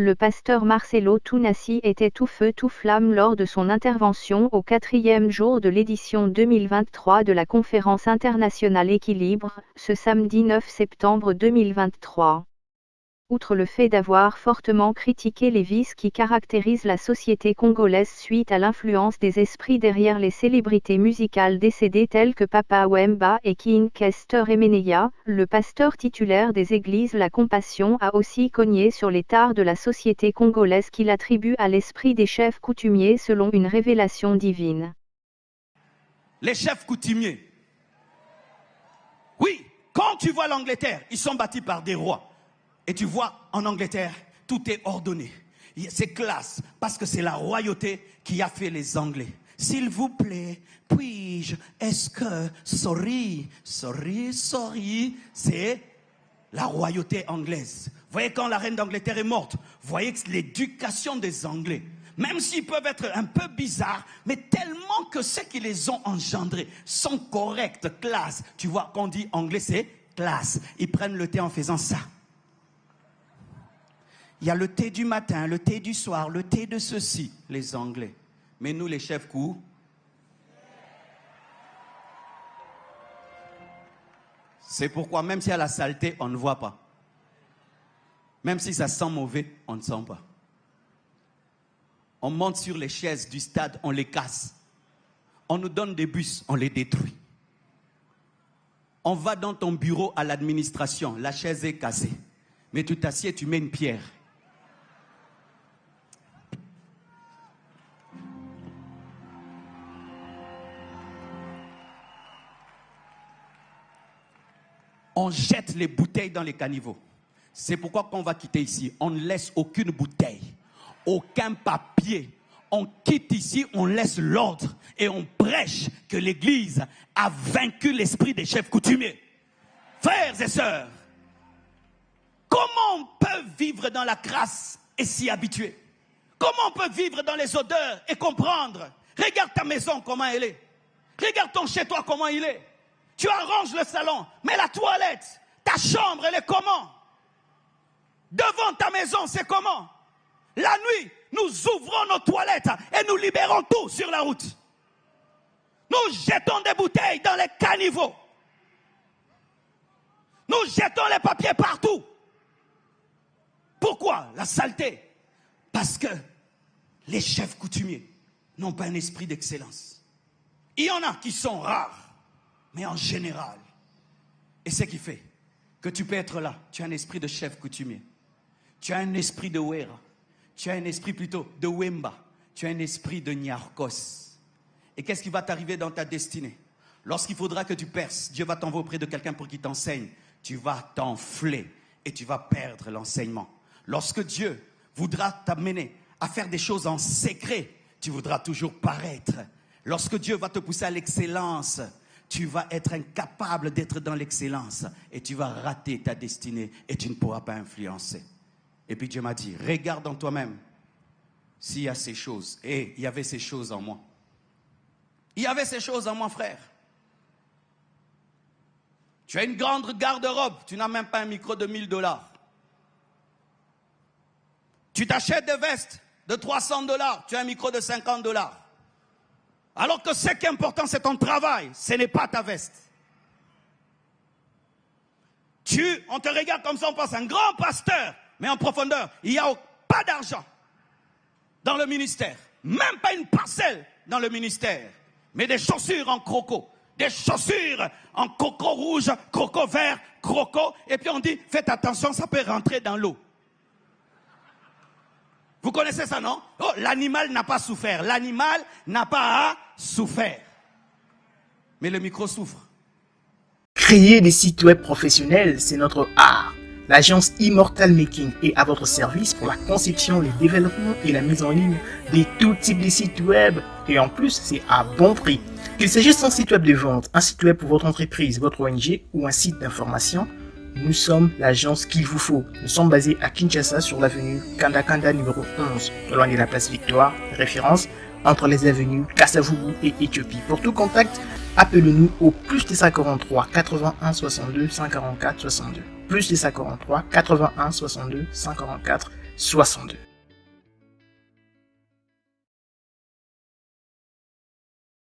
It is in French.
le pasteur Marcelo Tunasi était tout feu tout flamme lors de son intervention au 4e jour de l'édition 2023 de la conférence internationale Équilibre, ce samedi 9 septembre 2023. Outre le fait d'avoir fortement critiqué les vices qui caractérisent la société congolaise suite à l'influence des esprits derrière les célébrités musicales décédées telles que Papa Wemba et King Kester Emeneya, le pasteur titulaire des églises La Compassion a aussi cogné sur les tares de la société congolaise qu'il attribue à l'esprit des chefs coutumiers selon une révélation divine. Les chefs coutumiers. Oui, quand tu vois l'Angleterre, ils sont bâtis par des rois. Et tu vois, en Angleterre, tout est ordonné. C'est classe, parce que c'est la royauté qui a fait les Anglais. S'il vous plaît, puis-je, est-ce que, sorry, c'est la royauté anglaise. Vous voyez, quand la reine d'Angleterre est morte, vous voyez que l'éducation des Anglais, même s'ils peuvent être un peu bizarres, mais tellement que ceux qui les ont engendrés sont corrects, classe. Tu vois, quand on dit anglais, c'est classe. Ils prennent le thé en faisant ça. Il y a le thé du matin, le thé du soir, le thé de ceci, les Anglais. Mais nous, les chefs coups, c'est pourquoi même s'il y a la saleté, on ne voit pas. Même si ça sent mauvais, on ne sent pas. On monte sur les chaises du stade, on les casse. On nous donne des bus, on les détruit. On va dans ton bureau à l'administration, la chaise est cassée. Mais tu t'assieds, tu mets une pierre. On jette les bouteilles dans les caniveaux. C'est pourquoi quand on va quitter ici, on ne laisse aucune bouteille, aucun papier. On quitte ici, on laisse l'ordre et on prêche que l'Église a vaincu l'esprit des chefs coutumiers. Frères et sœurs, comment on peut vivre dans la crasse et s'y habituer? Comment on peut vivre dans les odeurs et comprendre? Regarde ta maison, comment elle est. Regarde ton chez-toi, comment il est. Tu arranges le salon, mais la toilette, ta chambre, elle est comment? Devant ta maison, c'est comment? La nuit, nous ouvrons nos toilettes et nous libérons tout sur la route. Nous jetons des bouteilles dans les caniveaux. Nous jetons les papiers partout. Pourquoi la saleté? Parce que les chefs coutumiers n'ont pas un esprit d'excellence. Il y en a qui sont rares. Mais en général, et ce qui fait que tu peux être là, tu as un esprit de chef coutumier, tu as un esprit de Wera, tu as un esprit plutôt de Wemba, tu as un esprit de Nyarkos. Et qu'est-ce qui va t'arriver dans ta destinée? Lorsqu'il faudra que tu perces, Dieu va t'envoyer auprès de quelqu'un pour qu'il t'enseigne. Tu vas t'enfler et tu vas perdre l'enseignement. Lorsque Dieu voudra t'amener à faire des choses en secret, tu voudras toujours paraître. Lorsque Dieu va te pousser à l'excellence, tu vas être incapable d'être dans l'excellence et tu vas rater ta destinée et tu ne pourras pas influencer. Et puis Dieu m'a dit, regarde en toi-même s'il y a ces choses. Et il y avait ces choses en moi. Il y avait ces choses en moi, frère. Tu as une grande garde-robe, tu n'as même pas un micro de 1000 $. Tu t'achètes des vestes de 300 $, tu as un micro de 50 $. Alors que ce qui est important, c'est ton travail, ce n'est pas ta veste. On te regarde comme ça, on pense un grand pasteur, mais en profondeur, il n'y a pas d'argent dans le ministère, même pas une parcelle dans le ministère, mais des chaussures en croco, des chaussures en coco rouge, croco vert, croco, et puis on dit, faites attention, ça peut rentrer dans l'eau. Vous connaissez ça, non? Oh, l'animal n'a pas souffert. L'animal n'a pas souffert. Mais le micro souffre. Créer des sites web professionnels, c'est notre art. L'agence Immortal Making est à votre service pour la conception, le développement et la mise en ligne de tout type de sites web. Et en plus, c'est à bon prix. Qu'il s'agisse d'un site web de vente, un site web pour votre entreprise, votre ONG ou un site d'information, nous sommes l'agence qu'il vous faut. Nous sommes basés à Kinshasa sur l'avenue Kanda numéro 11, loin de la place Victoire, référence entre les avenues Kassavubu et Éthiopie. Pour tout contact, appelez-nous au plus 243 81 62 144 62. Plus 243 81 62 144 62.